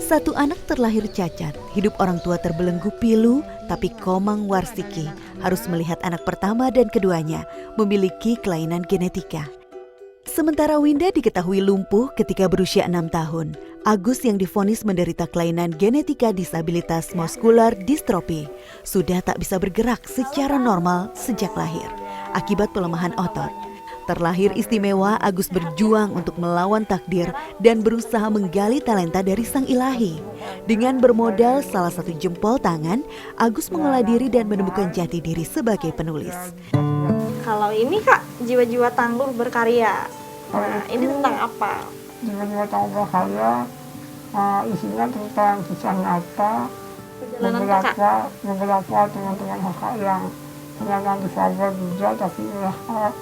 Satu anak terlahir cacat, hidup orang tua terbelenggu pilu, tapi Komang Warsiki harus melihat anak pertama dan keduanya memiliki kelainan genetika. Sementara Winda diketahui lumpuh ketika berusia 6 tahun. Agus yang divonis menderita kelainan genetika disabilitas muskular distrofi sudah tak bisa bergerak secara normal sejak lahir akibat pelemahan otot. Terlahir istimewa, Agus berjuang untuk melawan takdir dan berusaha menggali talenta dari sang ilahi. Dengan bermodal salah satu jempol tangan, Agus mengolah diri dan menemukan jati diri sebagai penulis. Kalau ini Kak, jiwa-jiwa tangguh berkarya. Nah, ini tentang apa? Jiwa-jiwa tangguh berkarya isinya tentang kisah nyata beberapa teman-teman kakak yang penyandang difabel juga, tapi mereka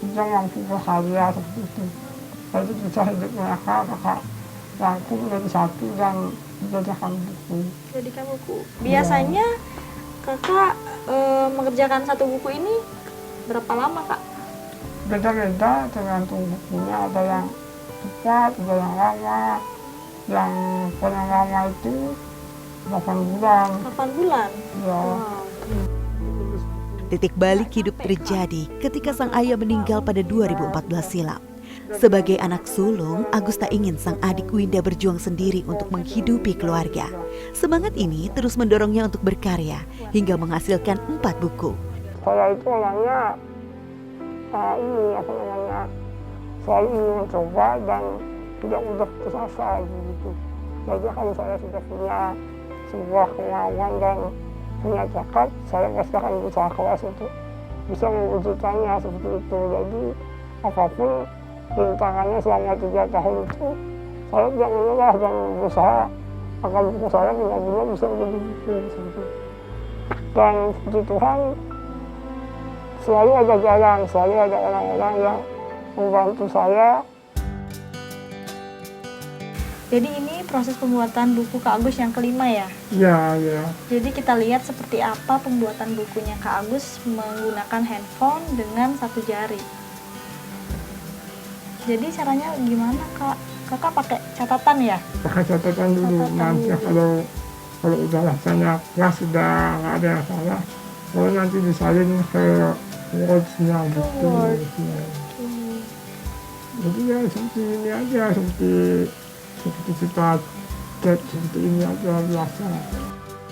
juga mampu berkarya seperti itu. Jadi kisah hidup mereka kakak rangkum menjadi satu dan dijadikan buku. Jadikan buku. Biasanya kakak mengerjakan satu buku ini berapa lama Kak? Beda-beda tergantung bukunya, ada yang cepat, ada yang lama. Yang paling lama itu 8 bulan. 8 bulan? Ya. Wow. Titik balik hidup terjadi ketika sang ayah meninggal pada 2014 silam. Sebagai anak sulung, Agus tak ingin sang adik Winda berjuang sendiri untuk menghidupi keluarga. Semangat ini terus mendorongnya untuk berkarya hingga menghasilkan 4 buku. Saya itu orangnya selalu ingin mencoba dan tidak mudah putus asa begitu. Jadi kalau saya sudah punya sebuah kemauan dan punya bakat, saya pasti akan berusaha keras untuk bisa mewujudkannya seperti itu. Jadi apapun rintangannya selama 3 tahun itu, saya tidak menyerah dan berusaha agar buku saya benar-benar bisa menjadi buku seperti itu. Dan puji Tuhan, selalu ada jalan, selalu ada orang-orang yang membantu saya. Jadi ini proses pembuatan buku Kak Agus yang kelima ya? Iya, iya. Jadi kita lihat seperti apa pembuatan bukunya Kak Agus menggunakan handphone dengan 1 jari. Jadi caranya gimana Kak? Kakak pakai catatan ya? Pakai catatan dulu, nanti kalau udah rasanya kelas, sudah nggak ada yang salah, kalau nanti disalin ke words-nya gitu. Jadi ya seperti ini aja, seperti sifat seperti ini aja biasa.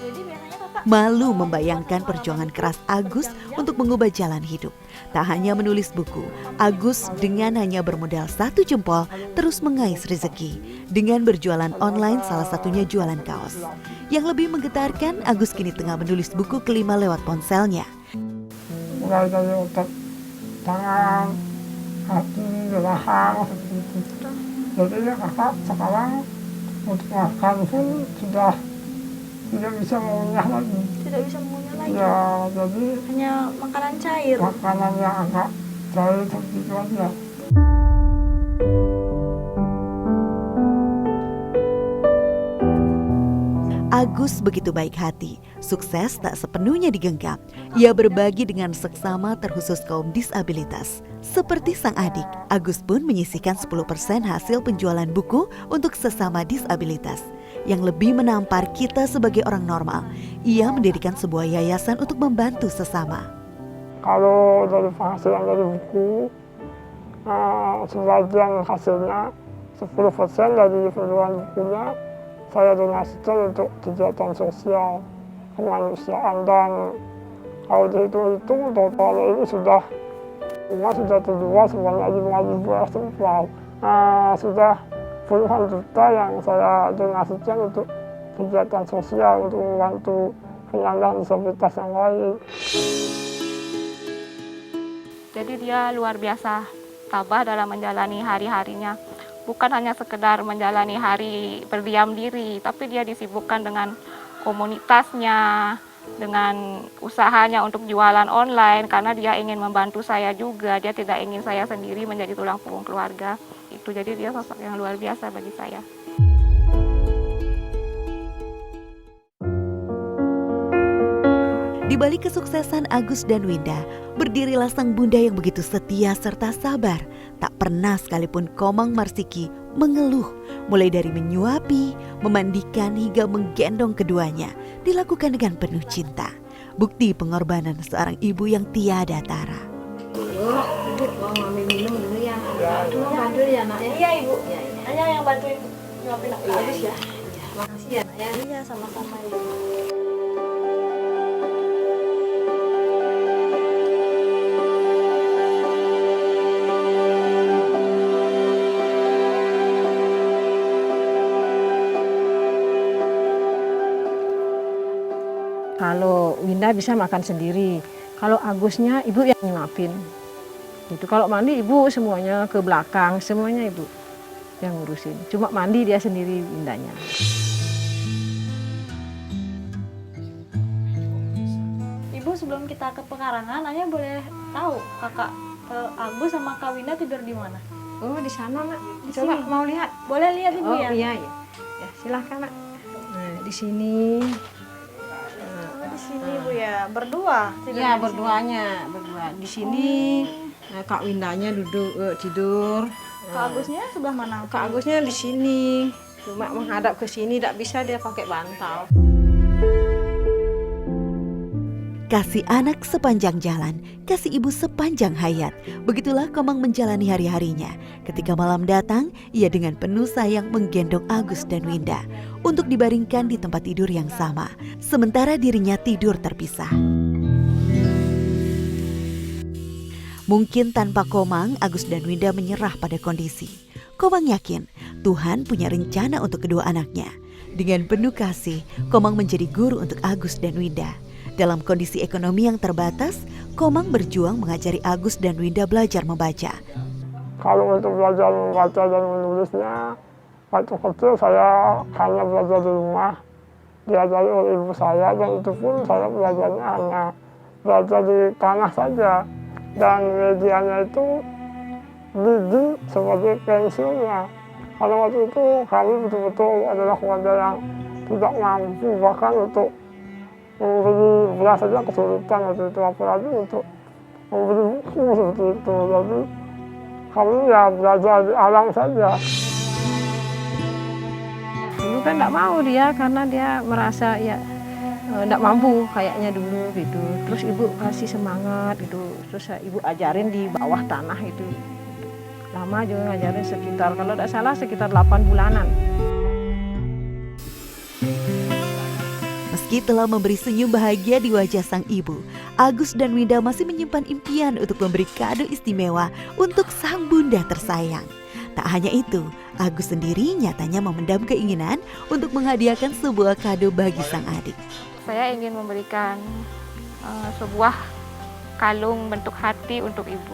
Jadi biasanya Kakak Malu membayangkan perjuangan keras Agus untuk mengubah jalan hidup. Tak hanya menulis buku, Agus dengan hanya bermodal 1 jempol terus mengais rezeki dengan berjualan online, salah satunya jualan kaos. Yang lebih menggetarkan, Agus kini tengah menulis buku kelima lewat ponselnya. Mulai dari otot tangan, hati, rahang, seperti itu. Jadi ya kakak sekarang untuk makan pun sudah tidak bisa mengunyah lagi. tidak bisa mengunyah lagi? Ya, jadi Hanya makanan cair? makanan yang agak cair seperti itu aja. Agus begitu baik hati, sukses tak sepenuhnya digenggam. Ia berbagi dengan seksama terkhusus kaum disabilitas. Seperti sang adik, Agus pun menyisihkan 10% hasil penjualan buku untuk sesama disabilitas. Yang lebih menampar kita sebagai orang normal, ia mendirikan sebuah yayasan untuk membantu sesama. Kalau dari penghasilan dari buku, sebagian hasilnya 10% dari penjualan bukunya saya donasikan untuk kegiatan sosial kemanusiaan. Dan kalau dihitung-hitung total ini sudah terjual sebanyak 5.000 eksemplar. Sudah puluhan juta yang saya donasikan untuk kegiatan sosial untuk membantu penyandang disabilitas yang lain. Jadi dia luar biasa tabah dalam menjalani hari-harinya. Bukan hanya sekedar menjalani hari berdiam diri, tapi dia disibukkan dengan komunitasnya, dengan usahanya untuk jualan online, karena dia ingin membantu saya juga. Dia tidak ingin saya sendiri menjadi tulang punggung keluarga. Itu jadi dia sosok yang luar biasa bagi saya. Di balik kesuksesan Agus dan Winda, berdirilah sang bunda yang begitu setia serta sabar. Tak pernah sekalipun Komang Warsiki mengeluh, mulai dari menyuapi, memandikan hingga menggendong keduanya, dilakukan dengan penuh cinta. Bukti pengorbanan seorang ibu yang tiada tara. Ibu mau mami minum dulu ya. Tolong bantu ya nak ya. Iya ibu. Iya, iya. Hanya yang bantuin nyuapin aku habis ya. Makasih ya nak ya. Iya sama-sama ibu. Kalau Winda bisa makan sendiri. Kalau Agusnya ibu yang nyuapin. Gitu. Kalau mandi ibu semuanya ke belakang, semuanya ibu yang ngurusin. Cuma mandi dia sendiri Windanya. Ibu sebelum kita ke pekarangan, Anya boleh tahu kakak Agus sama Kak Winda tidur di mana? Oh di sana nak. Di Coba sini. mau lihat. Boleh lihat ibu Oh ya? iya iya. Ya silahkan nak. Nah di sini. Oh, di sini ibu ya, berdua. tidurnya Iya di sini. berdua. Di sini Kak Windanya duduk tidur. Kak Agusnya sebelah mana? Kak Agusnya di sini. Cuma menghadap ke sini tidak bisa dia pakai bantal. Kasih anak sepanjang jalan, kasih ibu sepanjang hayat. Begitulah Komang menjalani hari-harinya. Ketika malam datang, ia dengan penuh sayang menggendong Agus dan Winda untuk dibaringkan di tempat tidur yang sama, sementara dirinya tidur terpisah. Mungkin tanpa Komang, Agus dan Winda menyerah pada kondisi. Komang yakin Tuhan punya rencana untuk kedua anaknya. Dengan penuh kasih, Komang menjadi guru untuk Agus dan Winda. Dalam kondisi ekonomi yang terbatas, Komang berjuang mengajari Agus dan Winda belajar membaca. Kalau untuk belajar membaca dan menulisnya, waktu kecil saya hanya belajar di rumah, diajari oleh ibu saya, dan itu pun saya belajarnya hanya belajar di tanah saja. Dan medianya itu lidi sebagai pensilnya. Karena waktu itu kami betul-betul adalah keluarga yang tidak mampu, bahkan untuk membeli beras saja kesulitan waktu itu, apalagi untuk membeli buku seperti itu. Jadi kami ya belajar di alam saja. Dulu kan tidak mau dia karena dia merasa ya tidak mampu kayaknya dulu gitu. Terus ibu kasih semangat gitu. Terus ibu ajarin di bawah tanah itu. Lama juga ngajarin sekitar, kalau tidak salah sekitar 8 bulanan. Meski telah memberi senyum bahagia di wajah sang ibu, Agus dan Winda masih menyimpan impian untuk memberi kado istimewa untuk sang bunda tersayang. Tak hanya itu, Agus sendiri nyatanya memendam keinginan untuk menghadiahkan sebuah kado bagi sang adik. Saya ingin memberikan sebuah kalung bentuk hati untuk ibu.